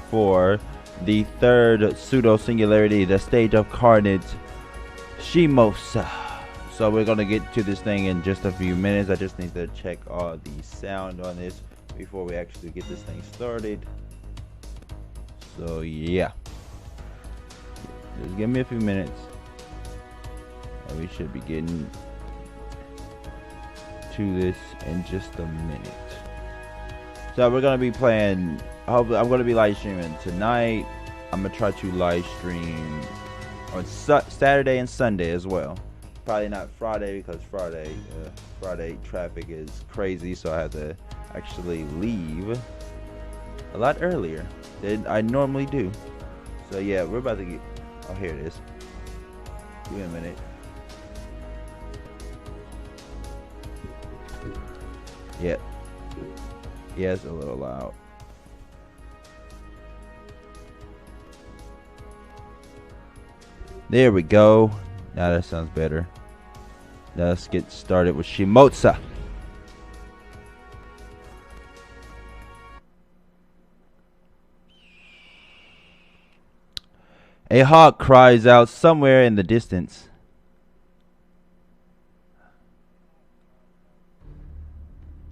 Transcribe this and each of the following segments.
for the third Pseudo-Singularity, the stage of Carnage, Shimousa. So we're gonna get to this thing in just a few minutes. I just need to check all the sound on this before we actually get this thing started. So yeah, just give me a few minutes and we should be getting to this in just a minute. So we're gonna be playing. I'm gonna be live streaming tonight. I'm gonna try to live stream on Saturday and Sunday as well. Probably not Friday because Friday traffic is crazy, so I have to actually leave a lot earlier than I normally do. So yeah, we're about to get. Oh, here it is. Give me a minute. Yeah. Yeah, it's a little loud. There we go. Now that sounds better. Now let's get started with Shimousa. A hawk cries out somewhere in the distance.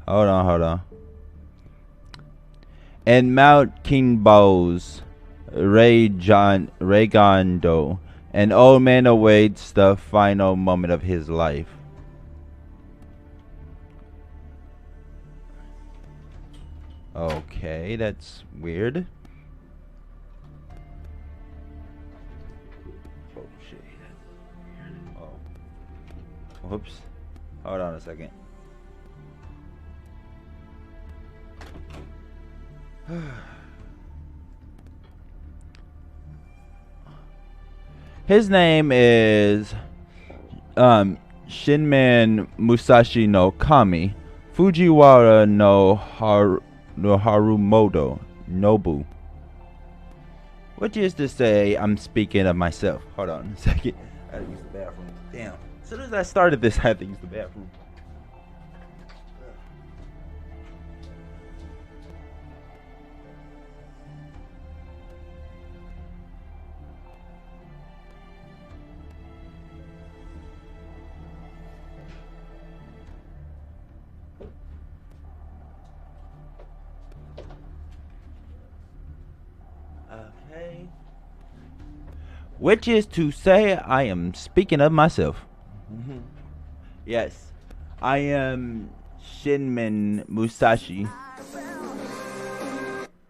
Hold on. And Mount Kinbo's Regondo, an old man awaits the final moment of his life. Okay, that's weird. Oh shit. Oh. Whoops. Hold on a second. His name is Shinman Musashi no Kami Fujiwara no Harumoto Nobu. Which is to say, I'm speaking of myself. Hold on a second. I had to use the bathroom. Damn. As soon as I started this, I had to use the bathroom. Okay. Which is to say, I am speaking of myself. Yes, I am Shinman Musashi.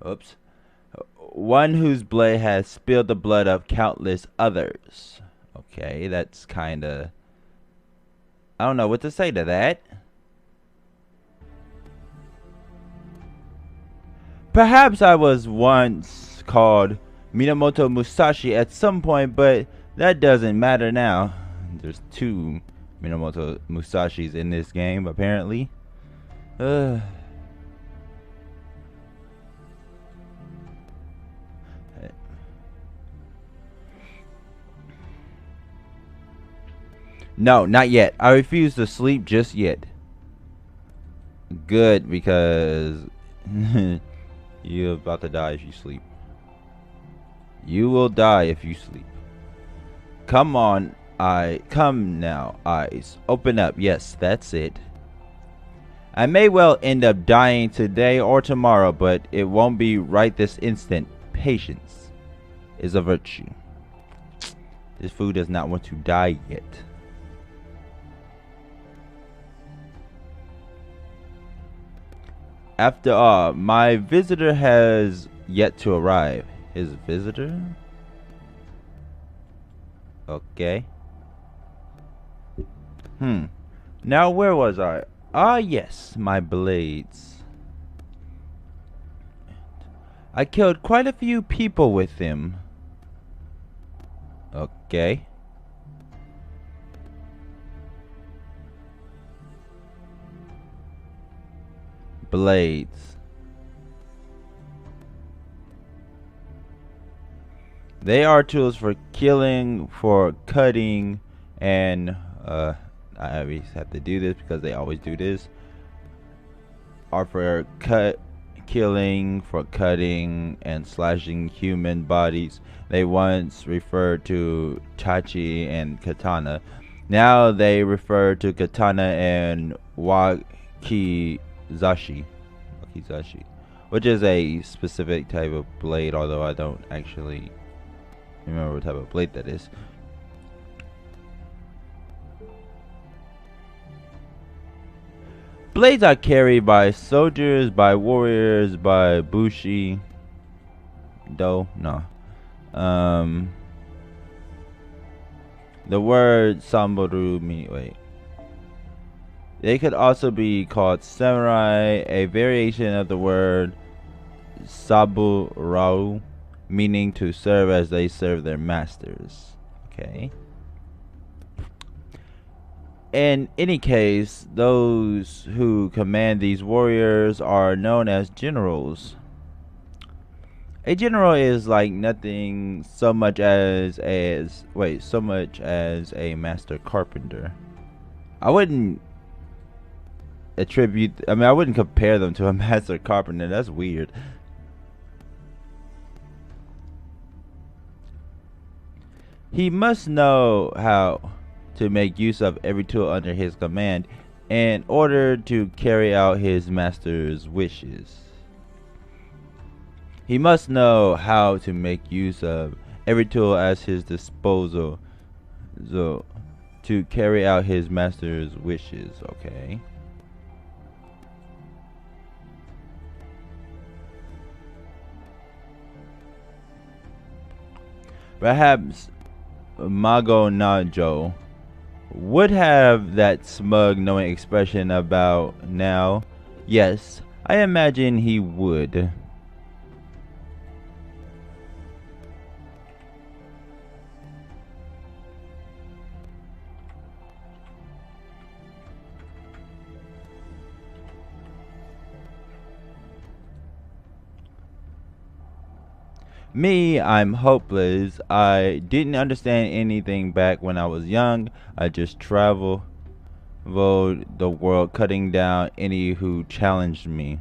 Oops. One whose blade has spilled the blood of countless others. Okay, that's kinda... I don't know what to say to that. Perhaps I was once called Miyamoto Musashi at some point, but that doesn't matter now. There's two Miyamoto Musashis in this game, apparently. No, not yet. I refuse to sleep just yet. Good, because you're about to die if you sleep. You will die if you sleep. Come on, come now, eyes. Open up. Yes, that's it. I may well end up dying today or tomorrow, but it won't be right this instant. Patience is a virtue. This fool does not want to die yet. After all, my visitor has yet to arrive. His visitor? Okay. Now where was I? Ah yes, my blades. I killed quite a few people with them. Okay. Blades. They are tools for killing, for cutting, and I always have to do this because they always do this. Are for killing, for cutting and slashing human bodies. They once referred to tachi and katana. Now they refer to katana and wakizashi, which is a specific type of blade, although I don't actually remember what type of blade that is. Blades are carried by soldiers, by warriors, by bushi. No. The word samboru wait. They could also be called samurai, a variation of the word saburau, meaning to serve as they serve their masters. Okay. In any case, those who command these warriors are known as generals. A general is like nothing so much as a master carpenter. I wouldn't compare them to a master carpenter. That's weird. He must know how to make use of every tool under his command in order to carry out his master's wishes. He must know how to make use of every tool at his disposal to carry out his master's wishes. Okay. Perhaps Mago Najo would have that smug knowing expression about now. Yes, I imagine he would. Me, I'm hopeless. I didn't understand anything back when I was young. I just traveled the world, cutting down any who challenged me.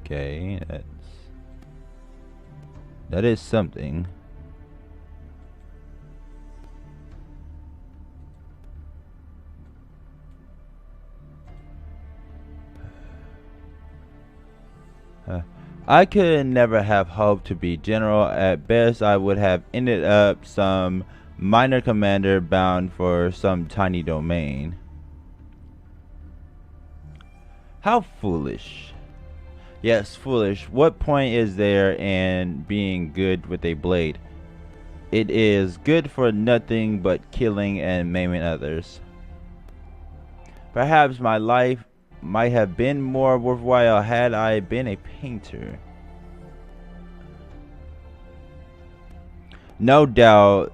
Okay, that is something. I could never have hoped to be general. At best, I would have ended up some minor commander bound for some tiny domain. How foolish. Yes, foolish. What point is there in being good with a blade? It is good for nothing but killing and maiming others. Perhaps my life might have been more worthwhile had I been a painter. No doubt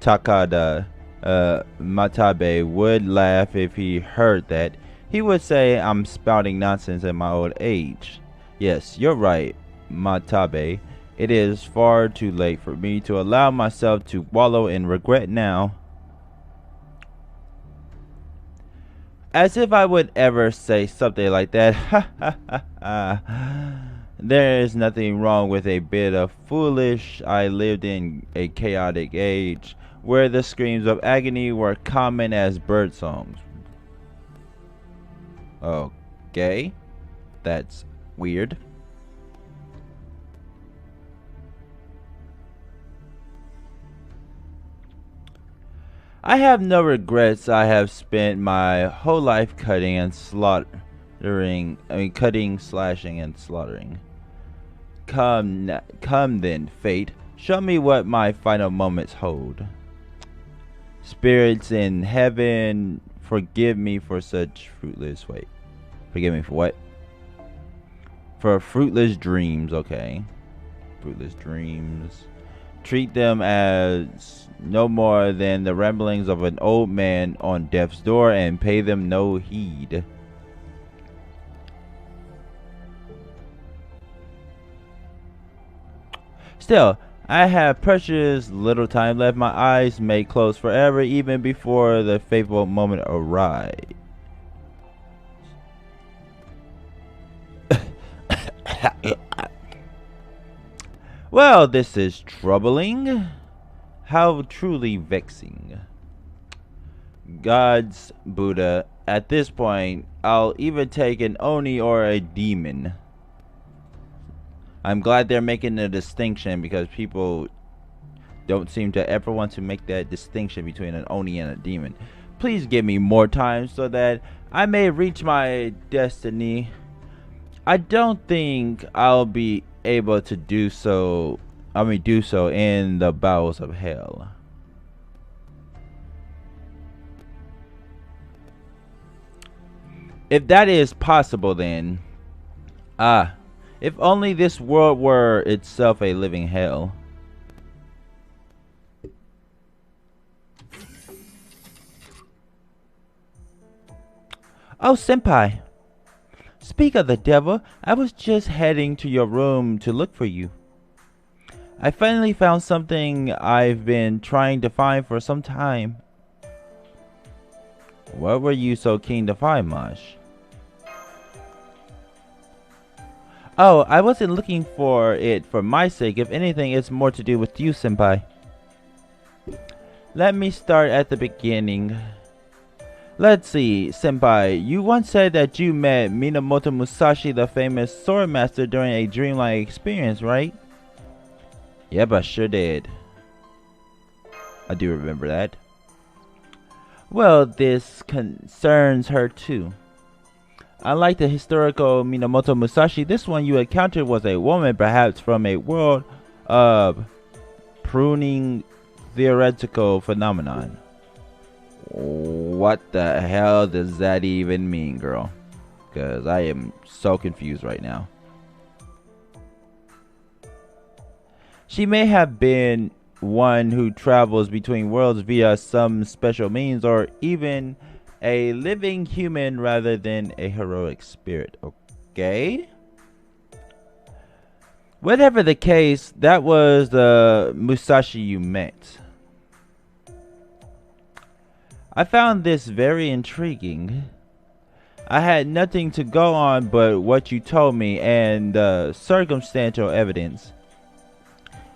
Takada Matabe would laugh if he heard that. He would say I'm spouting nonsense at my old age. Yes, you're right, Matabe. It is far too late for me to allow myself to wallow in regret now. As if I would ever say something like that. Ha ha ha ha. There is nothing wrong with a bit of foolish. I lived in a chaotic age where the screams of agony were common as bird songs. Okay. That's weird. I have no regrets. I have spent my whole life cutting, slashing, and slaughtering. Come then, fate. Show me what my final moments hold. Spirits in heaven, forgive me for such fruitless. Wait. Forgive me for what? For fruitless dreams, okay. Fruitless dreams. Treat them as no more than the ramblings of an old man on death's door and pay them no heed. Still, I have precious little time left. My eyes may close forever even before the fateful moment arrives. Well, this is troubling. How truly vexing. Gods, Buddha, at this point, I'll even take an Oni or a demon. I'm glad they're making a distinction because people don't seem to ever want to make that distinction between an Oni and a demon. Please give me more time so that I may reach my destiny. I don't think I'll be able to do so. Do so in the bowels of hell. If that is possible, then if only this world were itself a living hell. Oh, senpai. Speak of the devil, I was just heading to your room to look for you. I finally found something I've been trying to find for some time. What were you so keen to find, Mosh? Oh, I wasn't looking for it for my sake. If anything, it's more to do with you, senpai. Let me start at the beginning. Let's see, senpai. You once said that you met Miyamoto Musashi, the famous swordmaster, during a dreamlike experience, right? Yep, I sure did. I do remember that. Well, this concerns her too. Unlike the historical Miyamoto Musashi, this one you encountered was a woman, perhaps from a world of Pruning Theoretical Phenomenon. What the hell does that even mean, girl? Because I am so confused right now. She may have been one who travels between worlds via some special means, or even a living human rather than a heroic spirit. Okay? Whatever the case, that was the Musashi you met. I found this very intriguing. I had nothing to go on but what you told me and circumstantial evidence.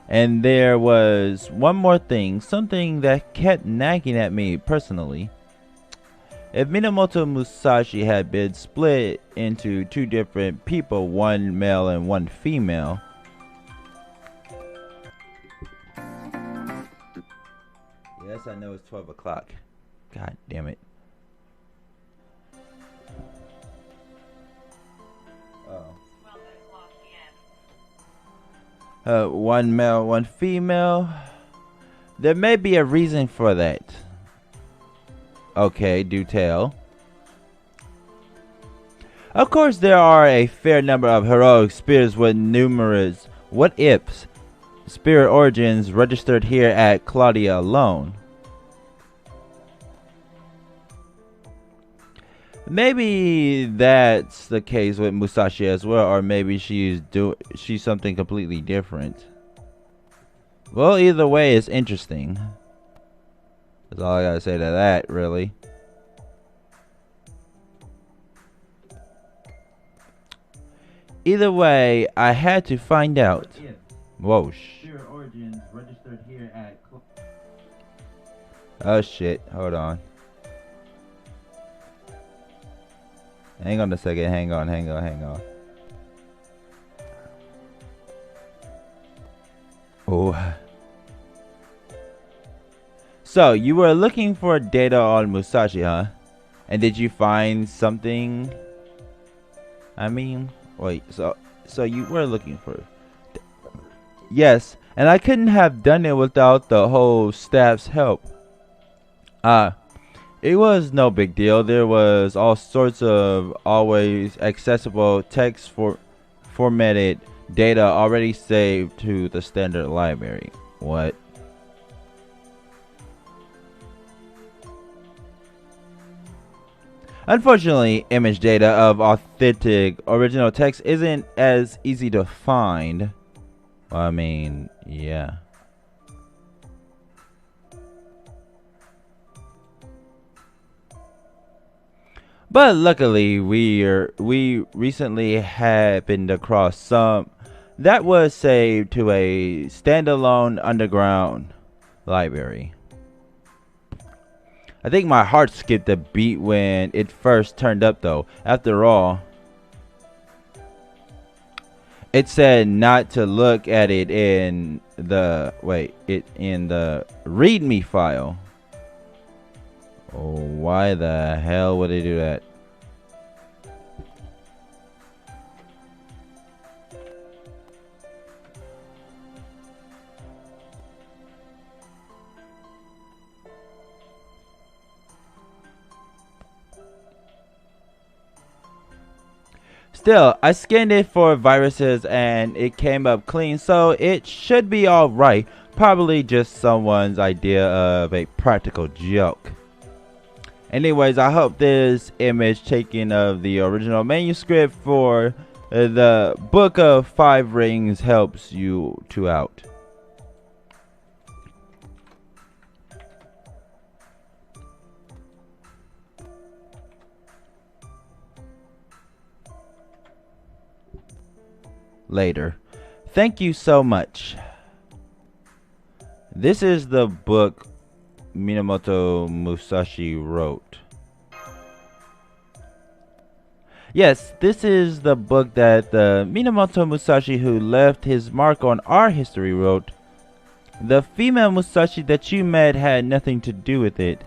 And there was one more thing, something that kept nagging at me personally. If Miyamoto Musashi had been split into two different people, one male and one female, yes, I know it's 12 o'clock. God damn it. One male, one female. There may be a reason for that. Okay, do tell. Of course, there are a fair number of heroic spirits with numerous what-ifs spirit origins registered here at Chaldea alone. Maybe that's the case with Musashi as well, or maybe she's something completely different. Well, either way, it's interesting. That's all I gotta say to that, really. Either way, I had to find out. Whoa, origins registered here at. Oh shit! Hold on. Hang on a second. Hang on. Oh. So, you were looking for data on Musashi, huh? And did you find something? I mean, wait, so you were looking for... Yes, and I couldn't have done it without the whole staff's help. It was no big deal. There was all sorts of always accessible text formatted data already saved to the standard library. What? Unfortunately, image data of authentic original text isn't as easy to find. Well, I mean, yeah. But luckily, we recently happened across some that was saved to a standalone underground library. I think my heart skipped a beat when it first turned up, though. After all, it said not to look at it in the in the README file. Oh, why the hell would they do that? Still, I scanned it for viruses and it came up clean, so it should be alright. Probably just someone's idea of a practical joke. Anyways, I hope this image taken of the original manuscript for the Book of Five Rings helps you two out. Later. Thank you so much. This is the book Miyamoto Musashi wrote. Yes, this is the book that the Miyamoto Musashi who left his mark on our history wrote. The female Musashi that you met had nothing to do with it.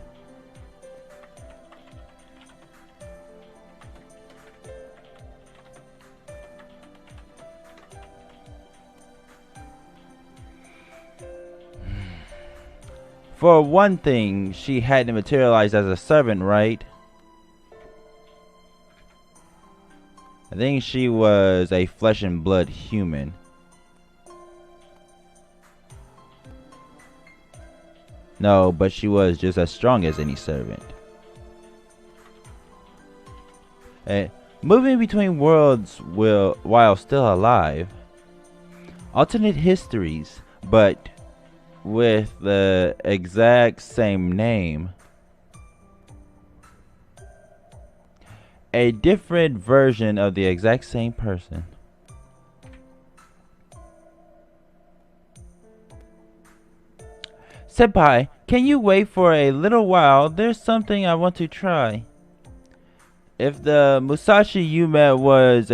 For one thing, she hadn't materialized as a servant, right? I think she was a flesh and blood human. No, but she was just as strong as any servant. Moving between worlds while still alive. Alternate histories, but with the exact same name. A different version of the exact same person. Senpai, can you wait for a little while? There's something I want to try. If the Musashi you met was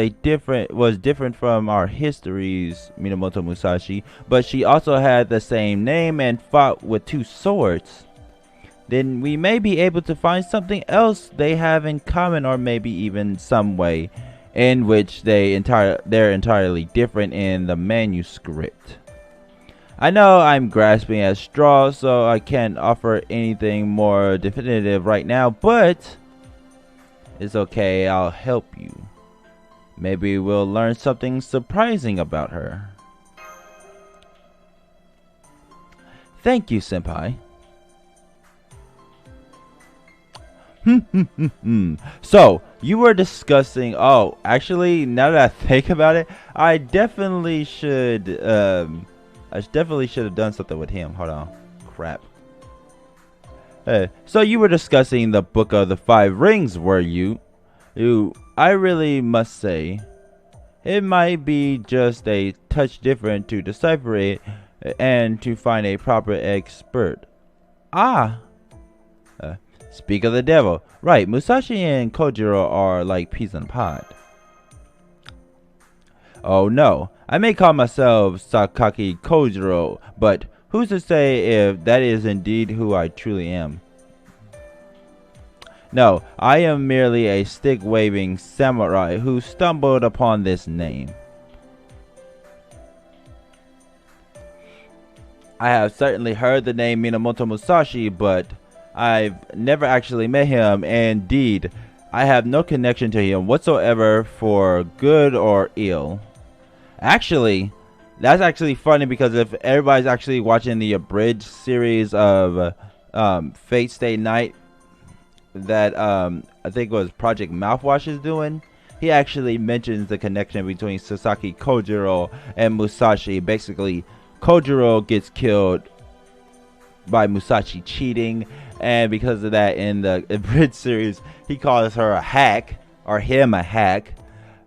different from our histories, Miyamoto Musashi, but she also had the same name and fought with two swords, then we may be able to find something else they have in common, or maybe even some way in which they're entirely different in the manuscript. I know I'm grasping at straws, so I can't offer anything more definitive right now, but it's okay, I'll help you. Maybe we'll learn something surprising about her. Thank you, Senpai. So, you were discussing... Oh, actually, now that I think about it, I definitely should have done something with him. Hold on. Crap. So you were discussing the Book of the Five Rings, were you? I really must say, it might be just a touch different to decipher it and to find a proper expert. Speak of the devil. Right, Musashi and Kojiro are like peas in a pod. Oh no, I may call myself Sakaki Kojiro, but who's to say if that is indeed who I truly am? No, I am merely a stick-waving samurai who stumbled upon this name. I have certainly heard the name Miyamoto Musashi, but I've never actually met him. Indeed, I have no connection to him whatsoever, for good or ill. Actually, that's actually funny, because if everybody's actually watching the abridged series of Fate Stay Night that I think it was Project Mouthwash is doing, he actually mentions the connection between Sasaki Kojiro and Musashi. Basically, Kojiro gets killed by Musashi cheating, and because of that, in the Bridge series, he calls her a hack, or him a hack.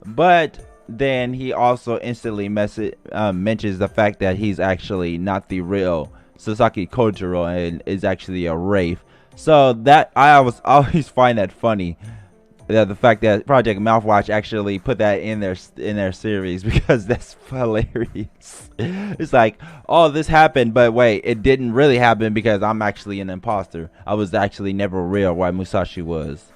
But then he also instantly mentions the fact that he's actually not the real Sasaki Kojiro and is actually a wraith. So that I always find that funny, that the fact that Project Mouthwash actually put that in their series, because that's hilarious. It's like, oh, this happened, but wait, it didn't really happen because I'm actually an imposter. I was actually never real, while Musashi was.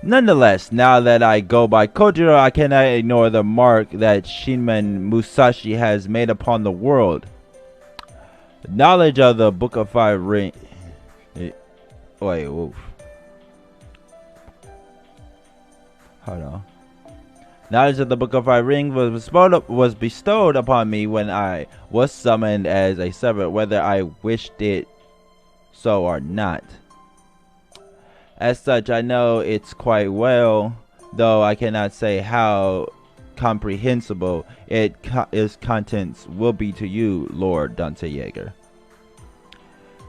Nonetheless, now that I go by Kojiro, I cannot ignore the mark that Shinmen Musashi has made upon the world. Knowledge of the Book of Five Rings. Wait, oof. Hold on. Knowledge of the Book of Five Rings was bestowed upon me when I was summoned as a servant, whether I wished it so or not. As such, I know it's quite well, though I cannot say how comprehensible its contents will be to you, Lord Dante Yeager.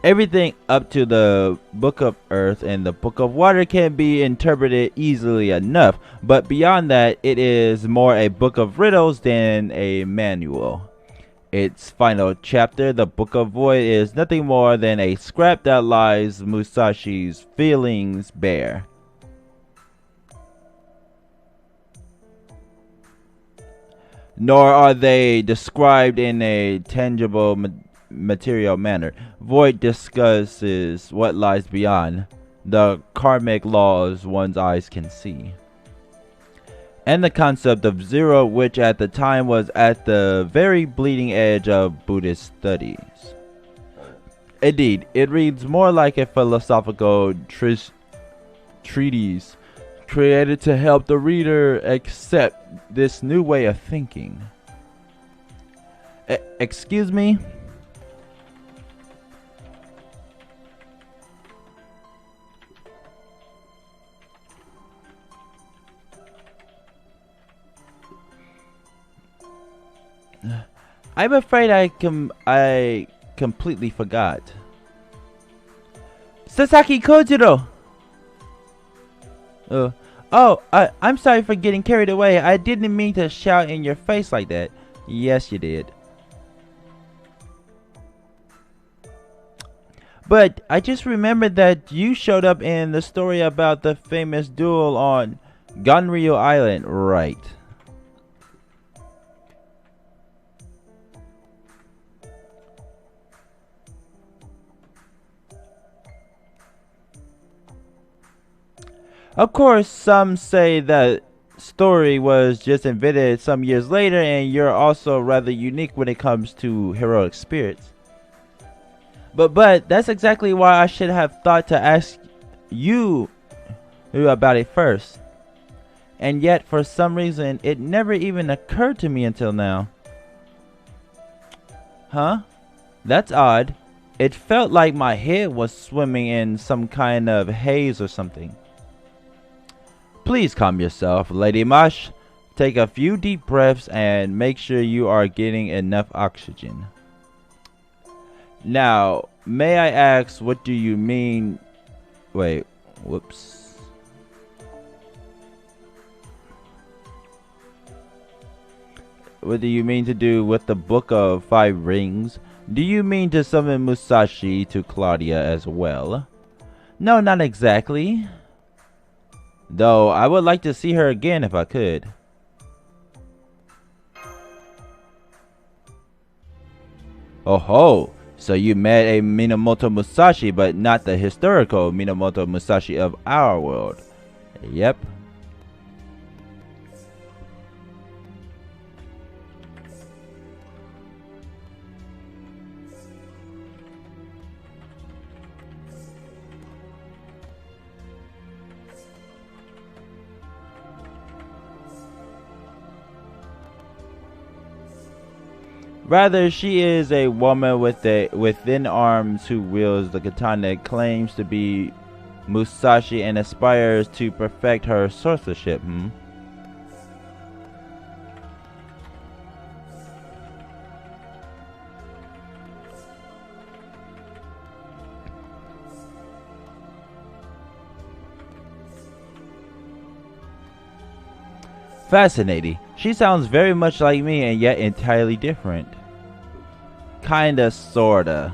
Everything up to the Book of Earth and the Book of Water can be interpreted easily enough, but beyond that, it is more a book of riddles than a manual. Its final chapter, the Book of Void, is nothing more than a scrap that lies Musashi's feelings bare. Nor are they described in a tangible material manner. Void discusses what lies beyond the karmic laws one's eyes can see, and the concept of zero, which at the time was at the very bleeding edge of Buddhist studies. Indeed, it reads more like a philosophical treatise created to help the reader accept this new way of thinking. Excuse me? I'm afraid I completely forgot. Sasaki Kojiro! I'm sorry for getting carried away. I didn't mean to shout in your face like that. Yes, you did. But I just remembered that you showed up in the story about the famous duel on Ganryu Island, right? Of course, some say that story was just invented some years later, and you're also rather unique when it comes to heroic spirits. But that's exactly why I should have thought to ask you about it first. And yet, for some reason, it never even occurred to me until now. Huh? That's odd. It felt like my head was swimming in some kind of haze or something. Please calm yourself, Lady Mosh. Take a few deep breaths and make sure you are getting enough oxygen. Now, may I ask, what do you mean? Wait, whoops. What do you mean to do with the Book of Five Rings? Do you mean to summon Musashi to Chaldea as well? No, not exactly. Though I would like to see her again if I could. Oh ho! So you met a Miyamoto Musashi, but not the historical Miyamoto Musashi of our world. Yep. Rather, she is a woman with within arms who wields the katana, claims to be Musashi and aspires to perfect her sorcerership, Fascinating. She sounds very much like me and yet entirely different. Kinda, sorta.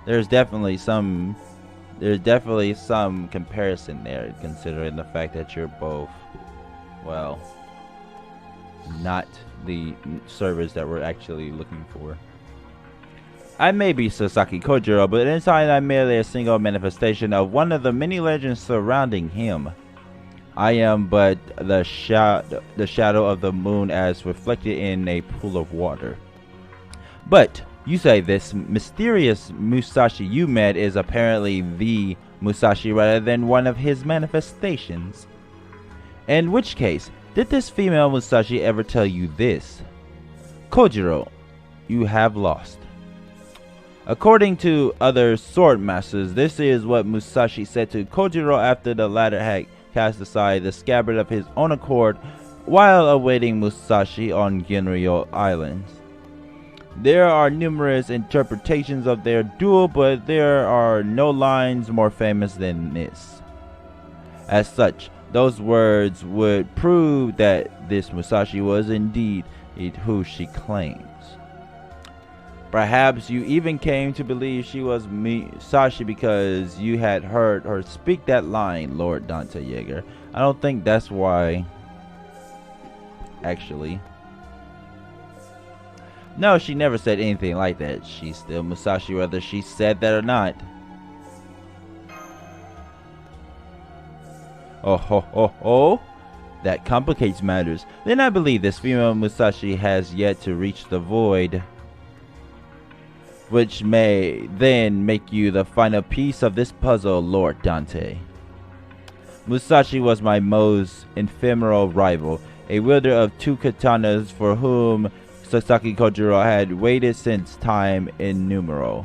There's definitely some comparison there, considering the fact that you're both, well, not the servers that we're actually looking for. I may be Sasaki Kojiro, but inside I'm merely a single manifestation of one of the many legends surrounding him. I am but the shadow of the moon as reflected in a pool of water. But you say this mysterious Musashi you met is apparently the Musashi rather than one of his manifestations. In which case, did this female Musashi ever tell you this? Kojiro, you have lost. According to other swordmasters, this is what Musashi said to Kojiro after the latter had cast aside the scabbard of his own accord while awaiting Musashi on Genryo Islands. There are numerous interpretations of their duel, but there are no lines more famous than this. As such, those words would prove that this Musashi was indeed who she claims. Perhaps you even came to believe she was Musashi because you had heard her speak that line, Lord Dante Yeager. I don't think that's why, actually. No, she never said anything like that. She's still Musashi whether she said that or not. Oh ho ho ho! That complicates matters. Then I believe this female Musashi has yet to reach the void, which may then make you the final piece of this puzzle, Lord Dante. Musashi was my most ephemeral rival, a wielder of two katanas for whom Sasaki Kojiro had waited since time immemorial.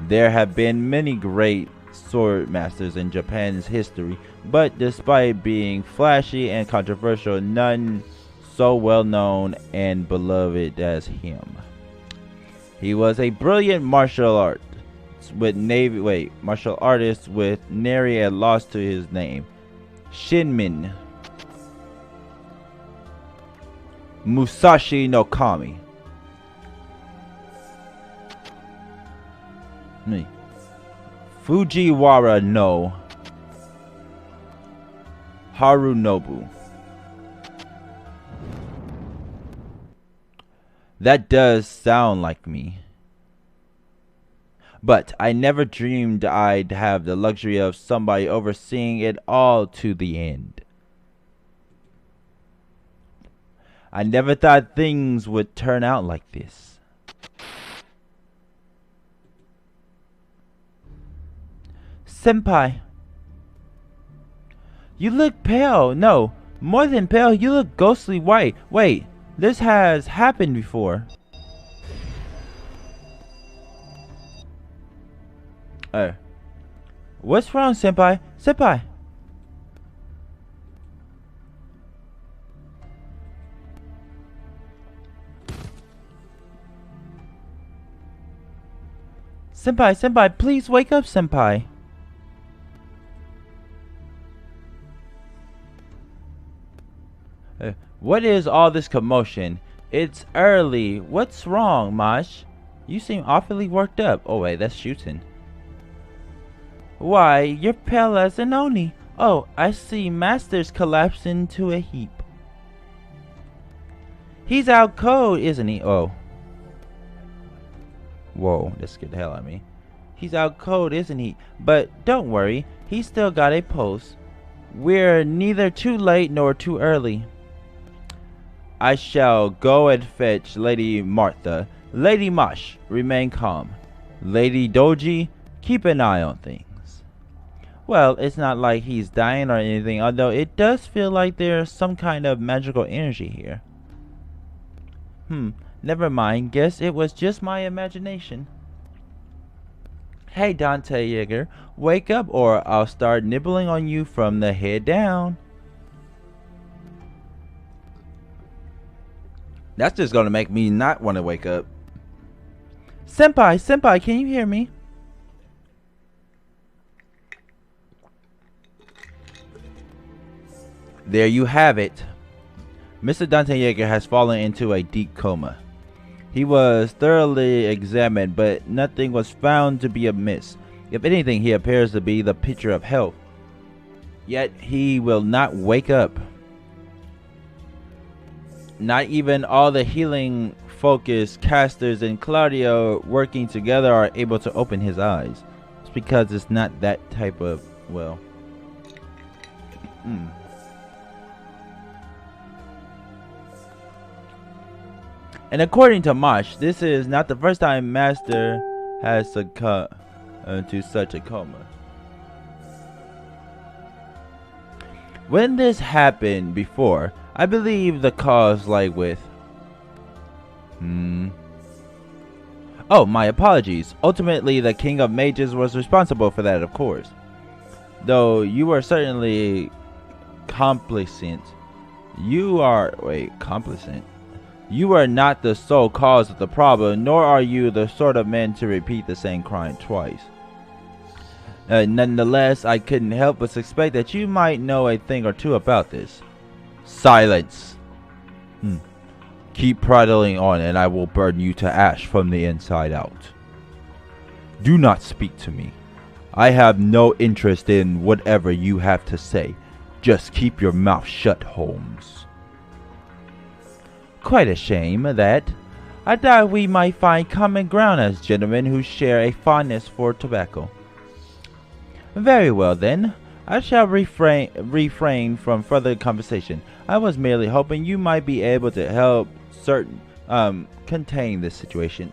There have been many great swordmasters in Japan's history, but despite being flashy and controversial, none so well known and beloved as him. He was a brilliant martial artist with nary a loss to his name. Shinmin Musashi no Kami. Fujiwara no Harunobu. That does sound like me. But I never dreamed I'd have the luxury of somebody overseeing it all to the end. I never thought things would turn out like this. Senpai, you look pale. No, more than pale, you look ghostly white. Wait, this has happened before. What's wrong, Senpai? Senpai! Senpai, please wake up, Senpai. What is all this commotion? It's early. What's wrong, Mash? You seem awfully worked up. Oh wait, that's shooting. Why, you're pale as an oni. Oh, I see Master's collapsed into a heap. He's out cold, isn't he? Oh. Whoa, that scared the hell out of me. He's out cold, isn't he? But don't worry, he's still got a pulse. We're neither too late nor too early. I shall go and fetch Lady Martha. Lady Mash, remain calm. Lady Doji, keep an eye on things. Well, it's not like he's dying or anything, although it does feel like there's some kind of magical energy here. Never mind, guess it was just my imagination. Hey Dante Yeager, wake up or I'll start nibbling on you from the head down. That's just gonna make me not want to wake up. Senpai, can you hear me? There you have it. Mr. Dante Yeager has fallen into a deep coma. He was thoroughly examined, but nothing was found to be amiss. If anything, he appears to be the picture of health. Yet he will not wake up. Not even all the healing focus casters and Claudio working together are able to open his eyes. It's because it's not that type of, well... And according to Mosh, this is not the first time Master has succumbed to such a coma. When this happened before, I believe the cause lay with... Oh, my apologies. Ultimately, the King of Mages was responsible for that, of course. Though you were certainly complicit. You are... Wait, complicit? You are not the sole cause of the problem, nor are you the sort of man to repeat the same crime twice. Nonetheless, I couldn't help but suspect that you might know a thing or two about this. Silence! Keep prattling on and I will burn you to ash from the inside out. Do not speak to me. I have no interest in whatever you have to say. Just keep your mouth shut, Holmes. Quite a shame, that. I thought we might find common ground as gentlemen who share a fondness for tobacco. Very well then. I shall refrain from further conversation. I was merely hoping you might be able to help contain this situation.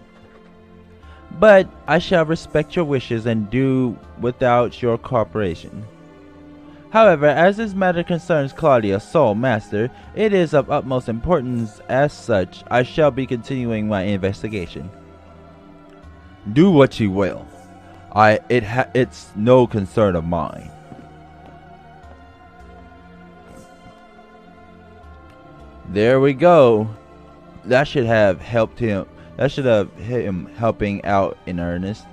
But I shall respect your wishes and do without your cooperation. However, as this matter concerns Claudia, sole master, it is of utmost importance. As such, I shall be continuing my investigation. Do what you will. It's no concern of mine. There we go. That should have helped him. That should have him helping out in earnest.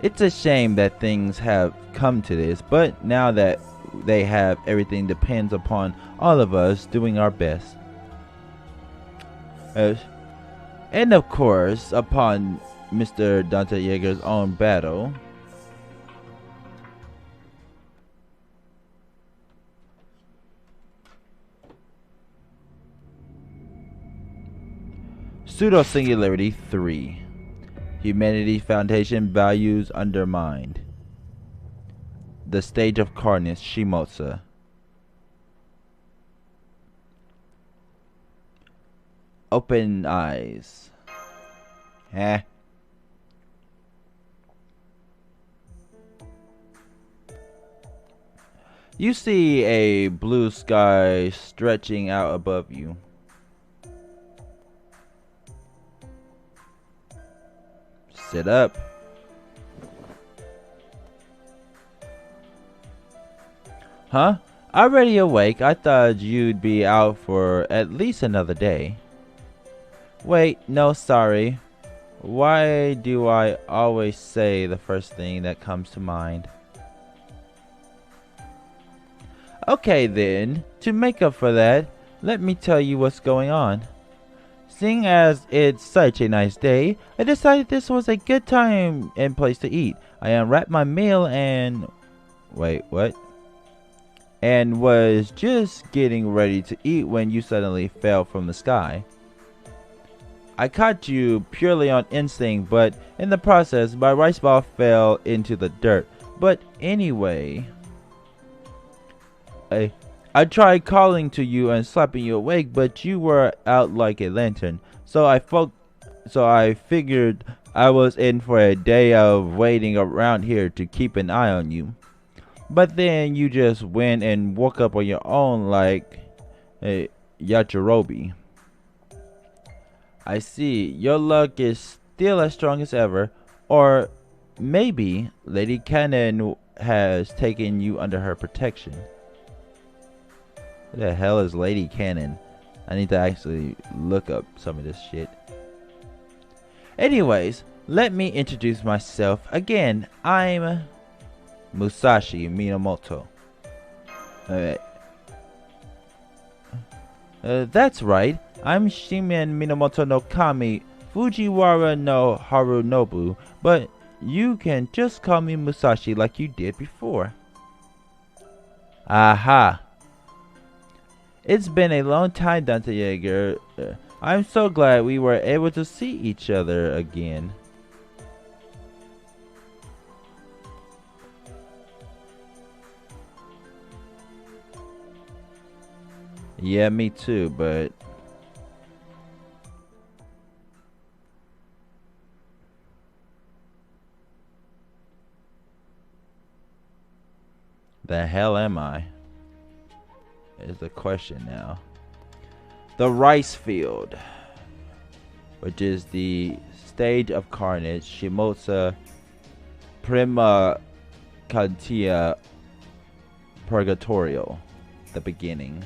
It's a shame that things have come to this, but now that they have, everything depends upon all of us doing our best. And of course, upon Mr. Dante Yeager's own battle. Pseudo-Singularity 3. Humanity's foundation values undermined. The stage of Carnage, Shimousa. Open eyes. You see a blue sky stretching out above you. Sit up. Huh? Already awake? I thought you'd be out for at least another day. Wait, no, sorry. Why do I always say the first thing that comes to mind? Okay then, to make up for that, let me tell you what's going on. Seeing as it's such a nice day, I decided this was a good time and place to eat. I unwrapped my meal and... Wait, what? And was just getting ready to eat when you suddenly fell from the sky. I caught you purely on instinct, but in the process, my rice ball fell into the dirt. But anyway... I tried calling to you and slapping you awake, but you were out like a lantern. So I figured I was in for a day of waiting around here to keep an eye on you. But then you just went and woke up on your own like a Yajirobe. I see. Your luck is still as strong as ever, or maybe Lady Cannon has taken you under her protection. Who the hell is Lady Cannon? I need to actually look up some of this shit. Anyways, let me introduce myself again. I'm Musashi Miyamoto. That's right. I'm Shimen Minamoto no Kami Fujiwara no Harunobu, but you can just call me Musashi like you did before. Aha. It's been a long time, Dante Yeager. I'm so glad we were able to see each other again. Yeah, me too, but the hell am I? Is the question now. The rice field, which is the stage of Carnage, Shimousa, Prima Cantia Purgatorio, the beginning.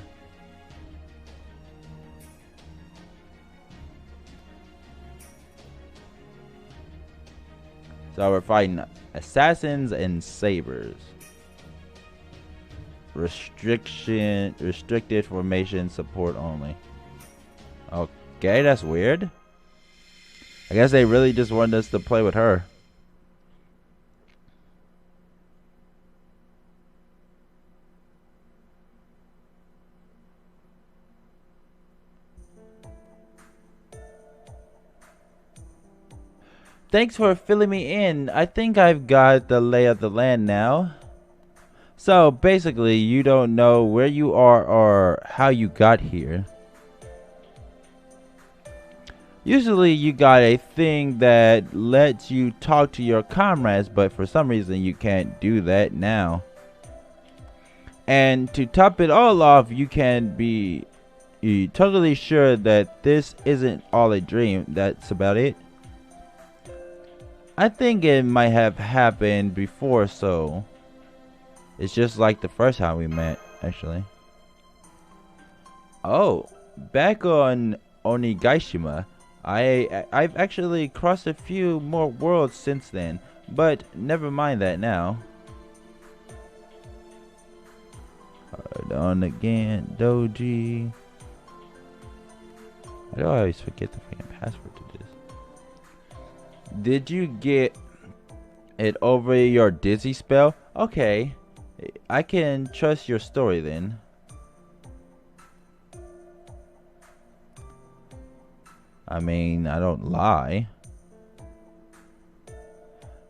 So we're fighting assassins and sabers. Restricted formation support only. Okay, that's weird. I guess they really just wanted us to play with her. Thanks for filling me in. I think I've got the lay of the land now. So basically, you don't know where you are or how you got here. Usually you got a thing that lets you talk to your comrades, but for some reason you can't do that now. And to top it all off, you can be totally sure that this isn't all a dream. That's about it. I think it might have happened before, so it's just like the first time we met, actually. Oh, back on Onigashima, I've actually crossed a few more worlds since then, but never mind that now. Hold on again, Doji. I always forget the freaking password to this. Did you get it over your dizzy spell? Okay, I can trust your story then. I mean, I don't lie.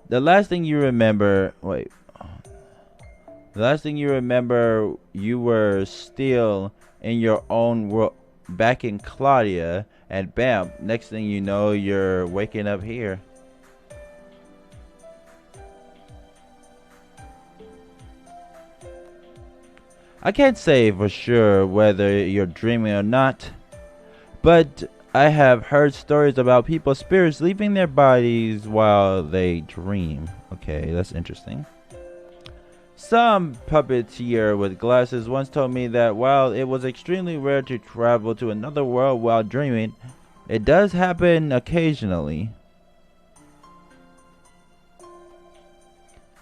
The last thing you remember, wait. The last thing you remember, you were still in your own world, back in Chaldea, and bam, next thing you know, you're waking up here. I can't say for sure whether you're dreaming or not, but I have heard stories about people's spirits leaving their bodies while they dream. Okay, that's interesting. Some puppeteer with glasses once told me that while it was extremely rare to travel to another world while dreaming, it does happen occasionally.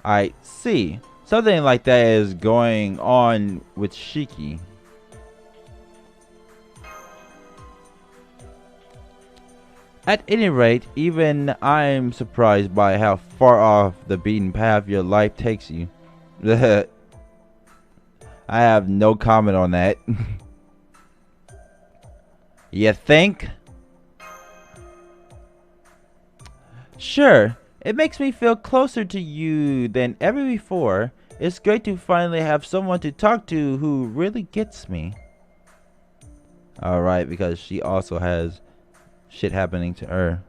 I see. Something like that is going on with Shiki. At any rate, even I'm surprised by how far off the beaten path your life takes you. I have no comment on that. You think? Sure, it makes me feel closer to you than ever before. It's great to finally have someone to talk to who really gets me. Alright, because she also has shit happening to her.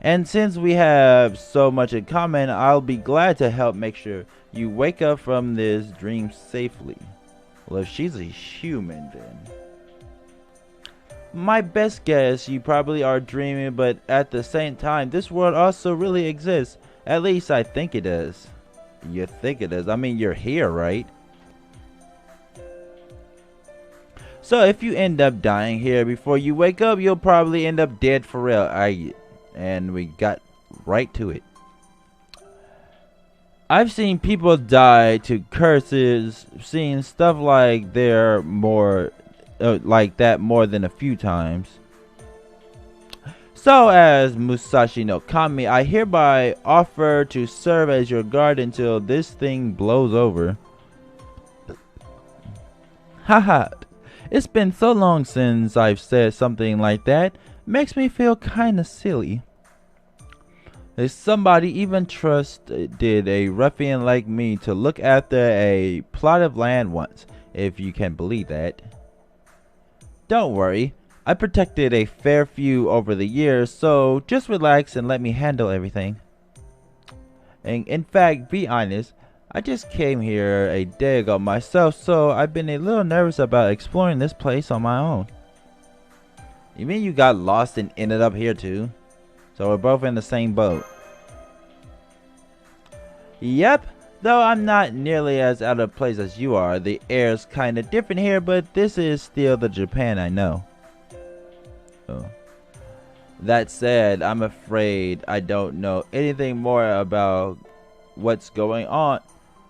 And since we have so much in common, I'll be glad to help make sure you wake up from this dream safely. Well, if she's a human, then. My best guess, you probably are dreaming, but at the same time, this world also really exists. At least I think it does. You think it does? I mean, you're here, right? So if you end up dying here before you wake up, you'll probably end up dead for real. And we got right to it. I've seen people die to curses, seen stuff like that more than a few times. So as Musashi no Kami, I hereby offer to serve as your guard until this thing blows over. Haha, it's been so long since I've said something like that. Makes me feel kinda silly. Somebody even trusted a ruffian like me to look after a plot of land once, if you can believe that. Don't worry, I protected a fair few over the years, so just relax and let me handle everything. And in fact, be honest, I just came here a day ago myself, so I've been a little nervous about exploring this place on my own. You mean you got lost and ended up here too? So we're both in the same boat. Yep, though I'm not nearly as out of place as you are. The air's kinda different here, but this is still the Japan I know. Oh. That said, I'm afraid I don't know anything more about what's going on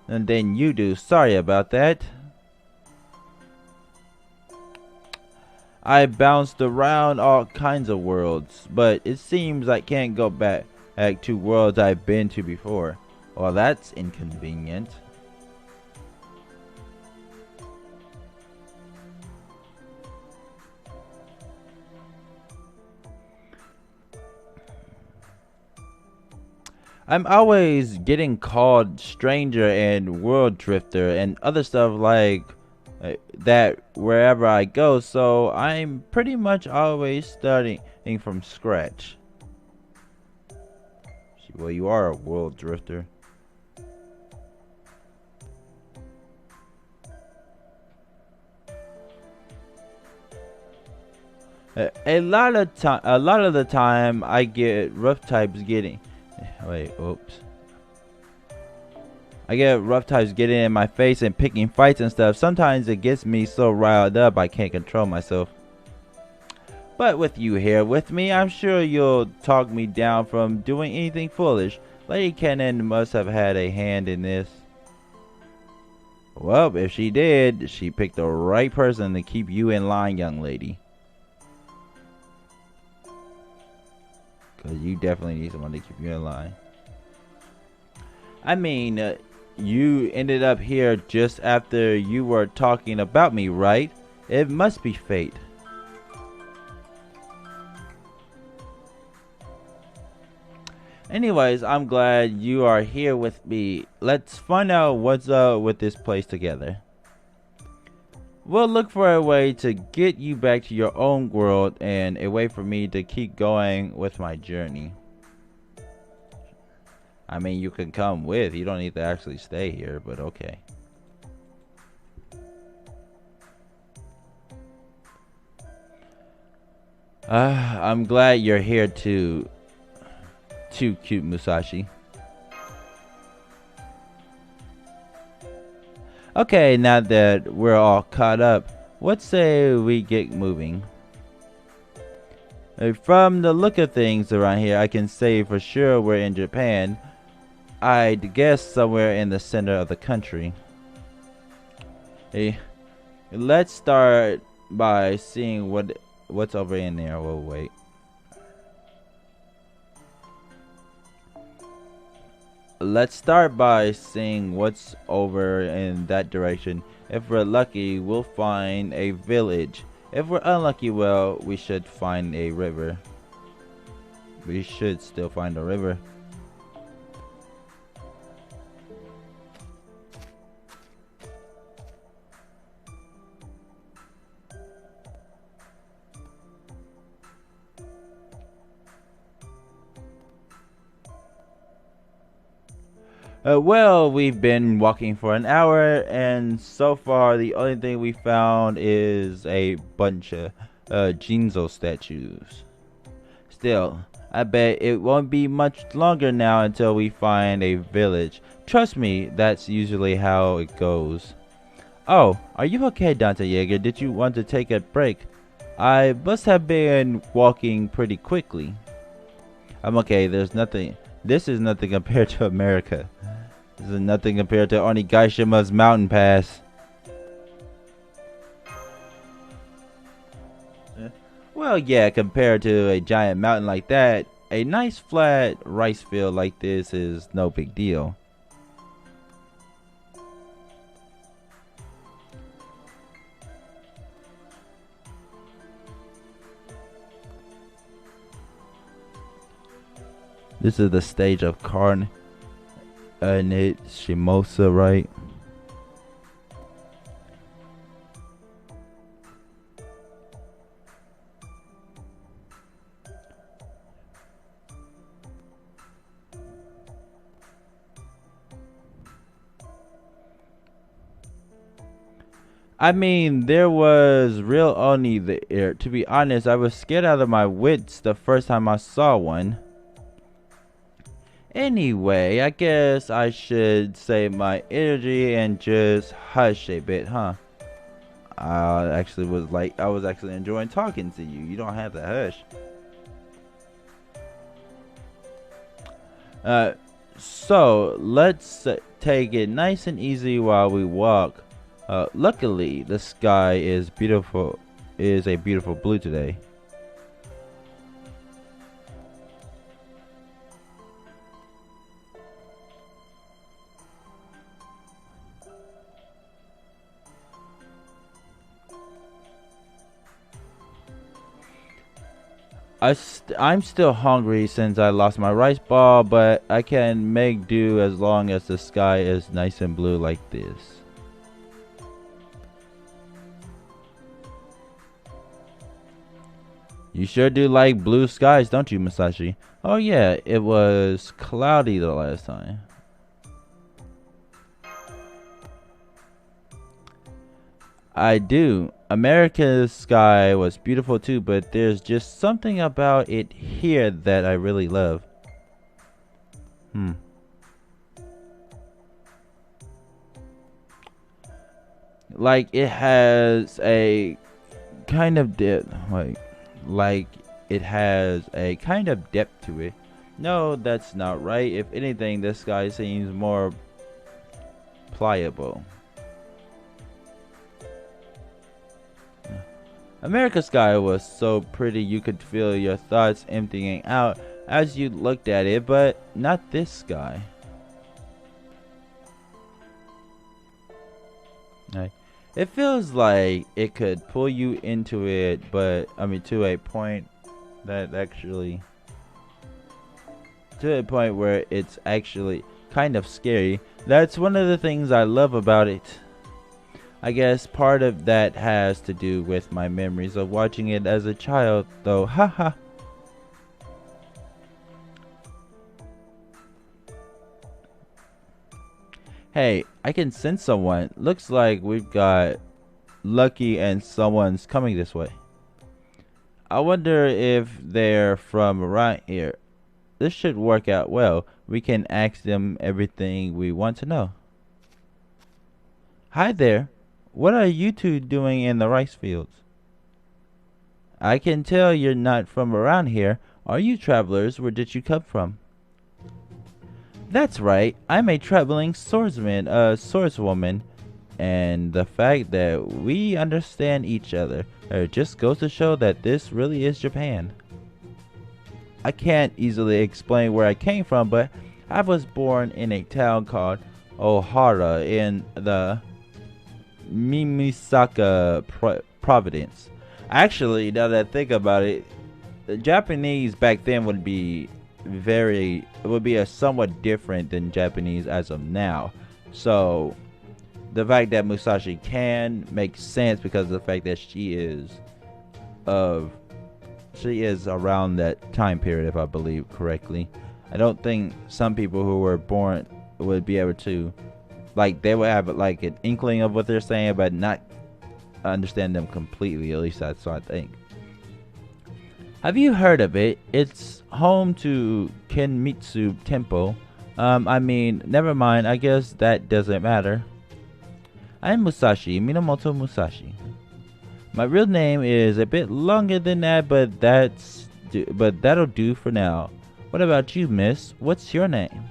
than you do. Sorry about that. I bounced around all kinds of worlds, but it seems I can't go back to worlds I've been to before. Well, that's inconvenient. I'm always getting called stranger and world drifter and other stuff like that wherever I go, so I'm pretty much always starting from scratch. Well, you are a world drifter. A lot of the time I get rough types getting I get rough types getting in my face and picking fights and stuff. Sometimes it gets me so riled up I can't control myself. But with you here with me, I'm sure you'll talk me down from doing anything foolish. Lady Cannon must have had a hand in this. Well, if she did, she picked the right person to keep you in line, young lady. Because you definitely need someone to keep you in line. I mean, you ended up here just after you were talking about me, right? It must be fate. Anyways, I'm glad you are here with me. Let's find out what's up with this place together. We'll look for a way to get you back to your own world and a way for me to keep going with my journey. I mean, you can come with. You don't need to actually stay here, but okay. I'm glad you're here too. Too cute, Musashi. Okay, now that we're all caught up, let's say we get moving. From the look of things around here, I can say for sure we're in Japan. I'd guess somewhere in the center of the country. Hey, let's start by seeing what's over in there. Whoa, wait. Let's start by seeing what's over in that direction. If we're lucky, we'll find a village. If we're unlucky, well, we should find a river. We should still find a river. Well, we've been walking for an hour, and so far the only thing we found is a bunch of Jinzo statues. Still, I bet it won't be much longer now until we find a village. Trust me, that's usually how it goes. Oh, are you okay, Dante Yeager? Did you want to take a break? I must have been walking pretty quickly. I'm okay, there's nothing. This is nothing compared to America. This is nothing compared to Onigashima's mountain pass. Well, yeah, compared to a giant mountain like that, a nice flat rice field like this is no big deal. This is the stage of Carnage, Shimousa, right? I mean, there was real Oni there. To be honest, I was scared out of my wits the first time I saw one. Anyway, I guess I should save my energy and just hush a bit, huh? I was actually enjoying talking to you. You don't have to hush. So let's take it nice and easy while we walk. Luckily, the sky is beautiful. Is a beautiful blue today. I'm still hungry since I lost my rice ball, but I can make do as long as the sky is nice and blue like this. You sure do like blue skies, don't you, Musashi? Oh yeah, it was cloudy the last time. I do. America's sky was beautiful too, but there's just something about it here that I really love. Like it has a kind of depth, like it has a kind of depth to it. No, that's not right. If anything, this sky seems more pliable. America's sky was so pretty you could feel your thoughts emptying out as you looked at it, but not this sky. It feels like it could pull you into it, but I mean to a point that actually to a point where it's actually kind of scary. That's one of the things I love about it. I guess part of that has to do with my memories of watching it as a child, though. Haha. Hey, I can sense someone. Looks like we've got lucky and someone's coming this way. I wonder if they're from around here. This should work out well. We can ask them everything we want to know. Hi there. What are you two doing in the rice fields? I can tell you're not from around here. Are you travelers? Where did you come from? That's right. I'm a traveling swordsman, a swordswoman. And the fact that we understand each other just goes to show that this really is Japan. I can't easily explain where I came from, but I was born in a town called Ohara in the Mimisaka Province. Actually, now that I think about it, the Japanese back then would be a somewhat different than Japanese as of now. So the fact that Musashi can make sense because of the fact that she is around that time period, if I believe correctly. I don't think some people who were born would be able to, like, they would have like an inkling of what they're saying, but not understand them completely. At least that's what I think. Have you heard of it? It's home to Kenmitsu Temple. I mean, never mind, I guess that doesn't matter. I'm Musashi, Minamoto Musashi. My real name is a bit longer than that, but that'll do for now. What about you, miss? What's your name?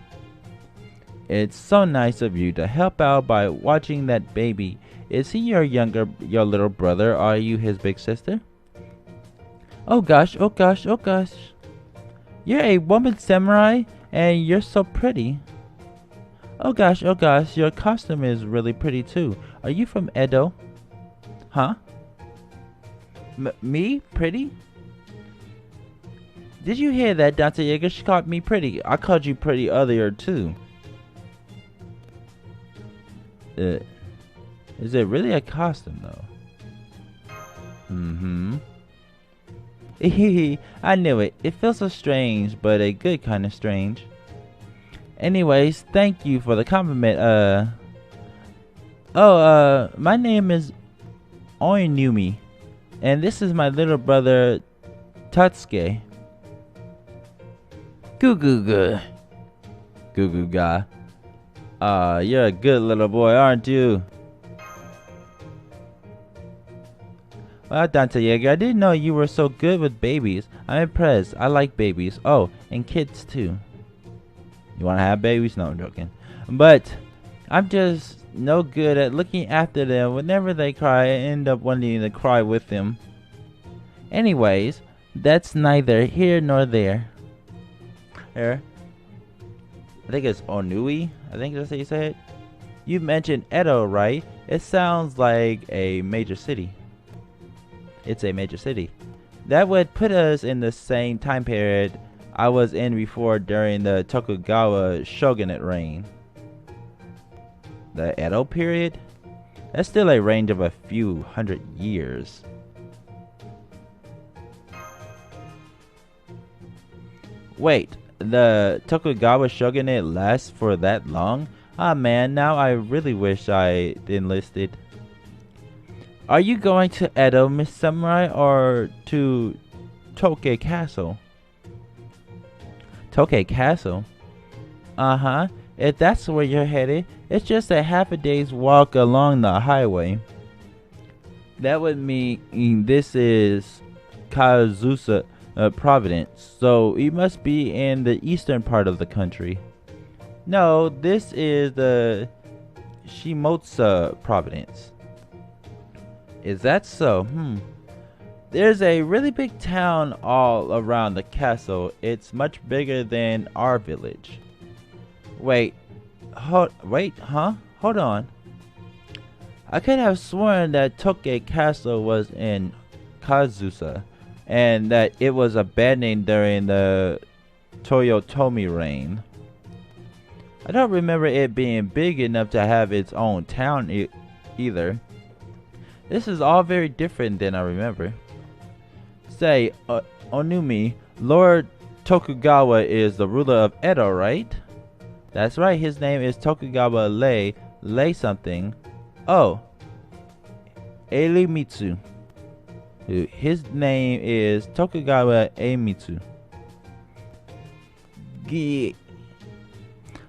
It's so nice of you to help out by watching that baby. Is he your little brother? Are you his big sister? Oh gosh, oh gosh, oh gosh. You're a woman samurai, and you're so pretty. Oh gosh, your costume is really pretty too. Are you from Edo? Huh? Me? Pretty? Did you hear that, Dante Yeager? She called me pretty. I called you pretty earlier too. Is it really a costume though? Mm-hmm. I knew it. It feels so strange, but a good kind of strange. Anyways, thank you for the compliment. My name is Oinumi, and this is my little brother Tatsuke. Goo goo goo. Goo goo ga. You're a good little boy, aren't you? Well, Dante Yeager, I didn't know you were so good with babies. I'm impressed. I like babies. Oh, and kids too. You wanna have babies? No, I'm joking. But I'm just no good at looking after them. Whenever they cry, I end up wanting to cry with them. Anyways, that's neither here nor there. Here. I think it's Onui. I think that's how you say it. You mentioned Edo, right? It sounds like a major city. It's a major city. That would put us in the same time period I was in before during the Tokugawa shogunate reign. The Edo period? That's still a range of a few hundred years. Wait, the Tokugawa shogunate lasts for that long? Ah man, now I really wish I enlisted. Are you going to Edo, Miss Samurai, or to Toke Castle? Toke Castle? Uh-huh. If that's where you're headed, it's just a half a day's walk along the highway. That would mean this is Kazusa Province, so you must be in the eastern part of the country. No, this is the Shimousa Province. Is that so? There's a really big town all around the castle. It's much bigger than our village. Wait, huh? Hold on. I could have sworn that Toke Castle was in Kazusa, and that it was abandoned during the Toyotomi reign. I don't remember it being big enough to have its own town either. This is all very different than I remember. Say, Onumi, Lord Tokugawa is the ruler of Edo, right? That's right, his name is Tokugawa Lei something. Oh, Eiemitsu. His name is Tokugawa Eiemitsu.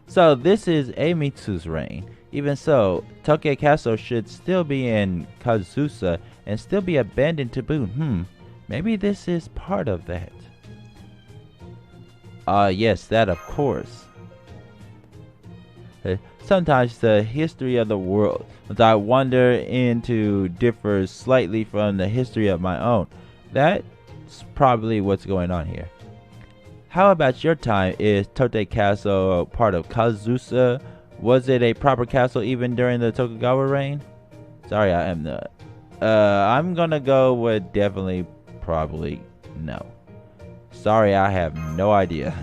So this is Eiemitsu's reign. Even so, Toke Castle should still be in Kazusa and still be abandoned to boot. Maybe this is part of that. Yes, that of course. Sometimes the history of the world that I wander into differs slightly from the history of my own. That's probably what's going on here. How about your time? Is Tote Castle part of Kazusa? Was it a proper castle even during the Tokugawa reign? Sorry, I am not. I'm gonna go with definitely, probably, no. Sorry, I have no idea.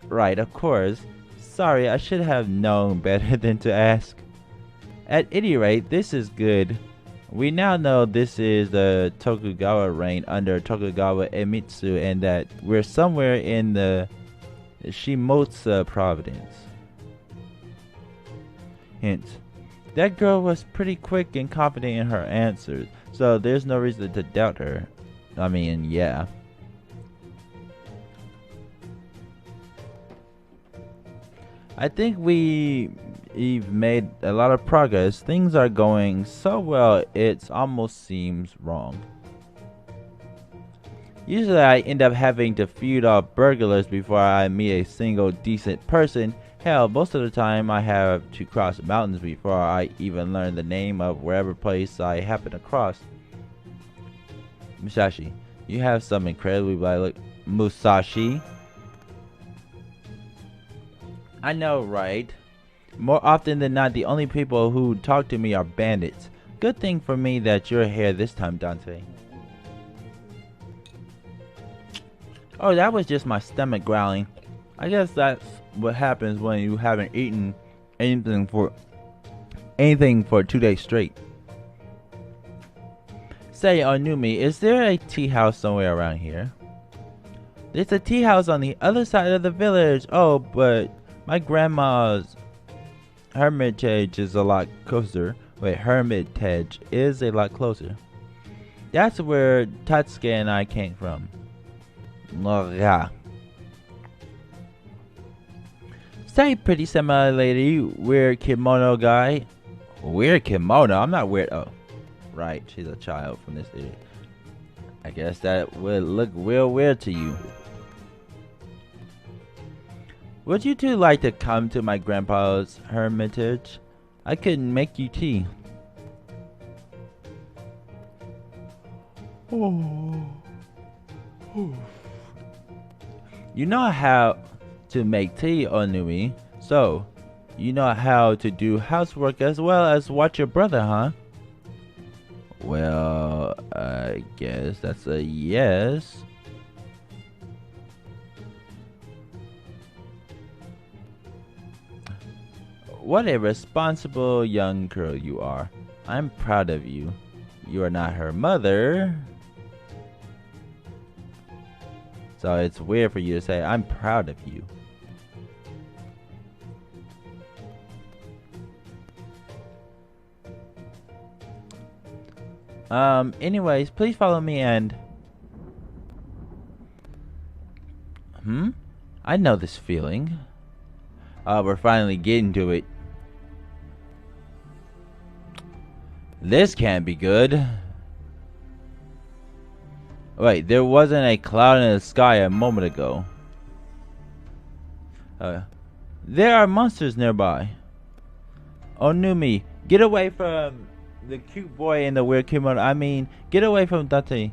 Right, of course. Sorry, I should have known better than to ask. At any rate, this is good. We now know this is the Tokugawa reign under Tokugawa Iemitsu and that we're somewhere in the Shimousa province. Hint. That girl was pretty quick and confident in her answers, so there's no reason to doubt her. I mean, yeah. I think we've made a lot of progress. Things are going so well, it almost seems wrong. Usually I end up having to feud off burglars before I meet a single decent person. Hell, most of the time I have to cross mountains before I even learn the name of wherever place I happen across. Musashi, you have some incredibly violent Musashi. I know, right? More often than not, the only people who talk to me are bandits. Good thing for me that you're here this time, Dante. Oh, that was just my stomach growling. I guess that's what happens when you haven't eaten anything for 2 days straight. Say, Onumi, is there a tea house somewhere around here? There's a tea house on the other side of the village. Oh, but my grandma's hermitage is a lot closer. Wait, hermitage is a lot closer. That's where Tatsuki and I came from. Yeah. Say, pretty semi lady, weird kimono guy. Weird kimono? I'm not weird. Oh, right. She's a child from this area. I guess that would look real weird to you. Would you two like to come to my grandpa's hermitage? I could make you tea. Oh. You know how to make tea, Onumi. So, you know how to do housework as well as watch your brother, huh? Well, I guess that's a yes. What a responsible young girl you are. I'm proud of you. You are not her mother. So it's weird for you to say, I'm proud of you. Anyways, please follow me and... I know this feeling. We're finally getting to it. This can't be good. Wait, there wasn't a cloud in the sky a moment ago. There are monsters nearby. Onumi, get away from the cute boy in the weird kimono. I mean, get away from Dante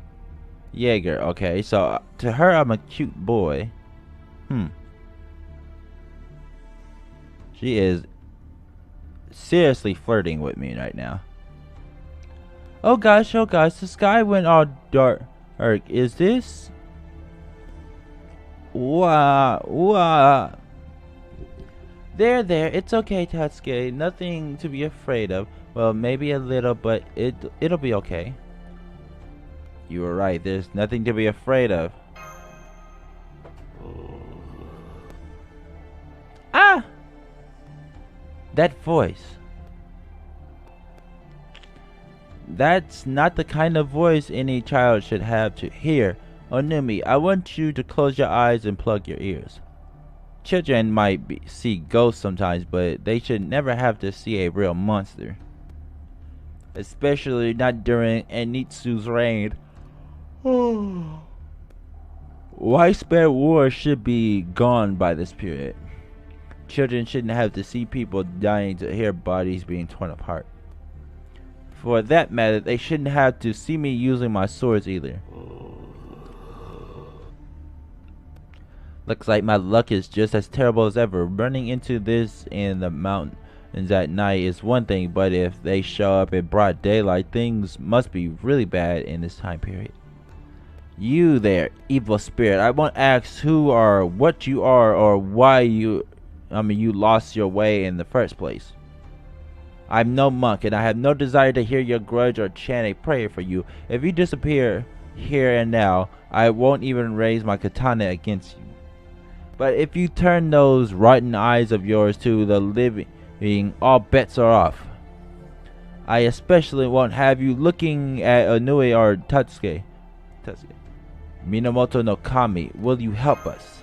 Jaeger. Okay, so to her, I'm a cute boy. She is seriously flirting with me right now. Oh gosh, the sky went all dark. Is this? Wah. There, it's okay, Tatsuki. Nothing to be afraid of. Well, maybe a little, but it'll be okay. You were right, there's nothing to be afraid of. Ah! That voice. That's not the kind of voice any child should have to hear. Onumi, I want you to close your eyes and plug your ears. Children might see ghosts sometimes, but they should never have to see a real monster. Especially not during Anitsu's reign. Widespread war should be gone by this period. Children shouldn't have to see people dying to hear bodies being torn apart. For that matter, they shouldn't have to see me using my swords either. Looks like my luck is just as terrible as ever. Running into this in the mountains at night is one thing, but if they show up in broad daylight, things must be really bad in this time period. You there, evil spirit, I won't ask who or what you are or why you lost your way in the first place. I'm no monk, and I have no desire to hear your grudge or chant a prayer for you. If you disappear here and now, I won't even raise my katana against you. But if you turn those rotten eyes of yours to the living, all bets are off. I especially won't have you looking at Onui or Tatsuki. Minamoto no Kami, will you help us?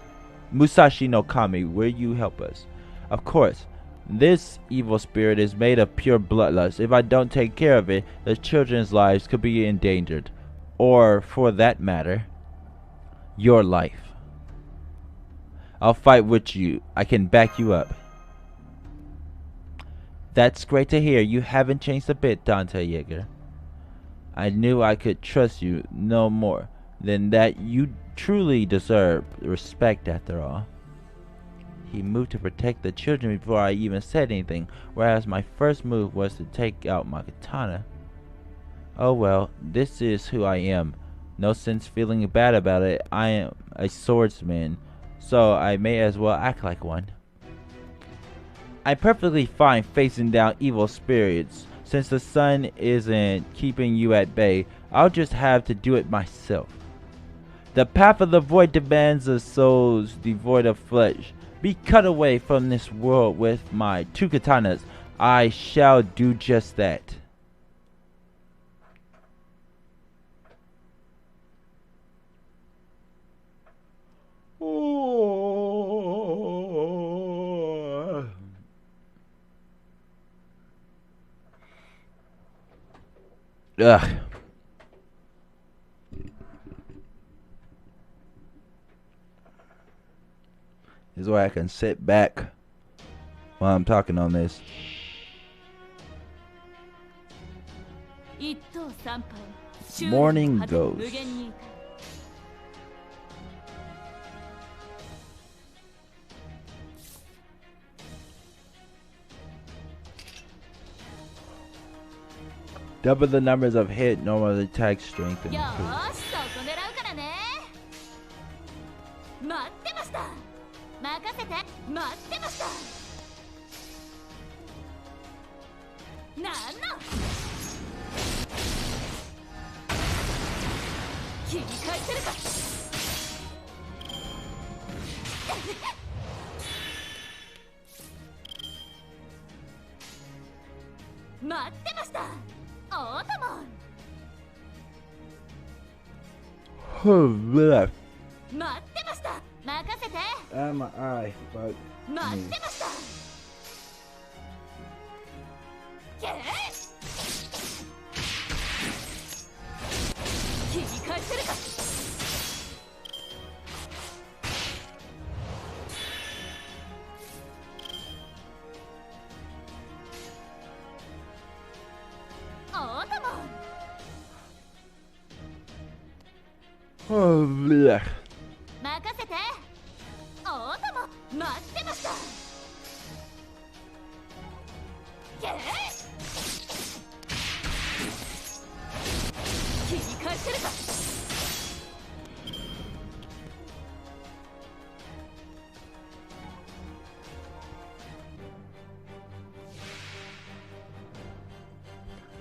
Musashi no Kami, will you help us? Of course. This evil spirit is made of pure bloodlust. If I don't take care of it, the children's lives could be endangered. Or, for that matter, your life. I'll fight with you. I can back you up. That's great to hear. You haven't changed a bit, Dante Yeager. I knew I could trust you no more than that. You truly deserve respect after all. He moved to protect the children before I even said anything, whereas my first move was to take out my katana. Oh well, this is who I am. No sense feeling bad about it. I am a swordsman, so I may as well act like one. I'm perfectly fine facing down evil spirits. Since the sun isn't keeping you at bay, I'll just have to do it myself. The path of the void demands the souls devoid of flesh be cut away from this world with my 2 katanas. I shall do just that. Ugh. This is why I can sit back while I'm talking on this. Morning goes. Double the numbers of hit, normal attack strength and increase. Left. My eye, but blech.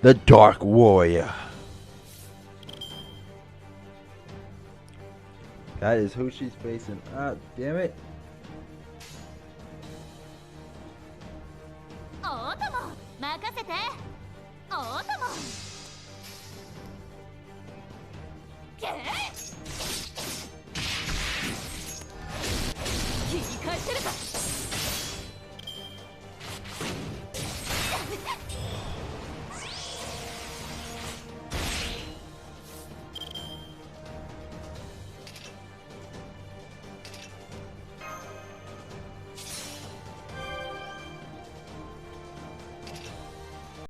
The Dark Warrior. That is who she's facing up. Damn it.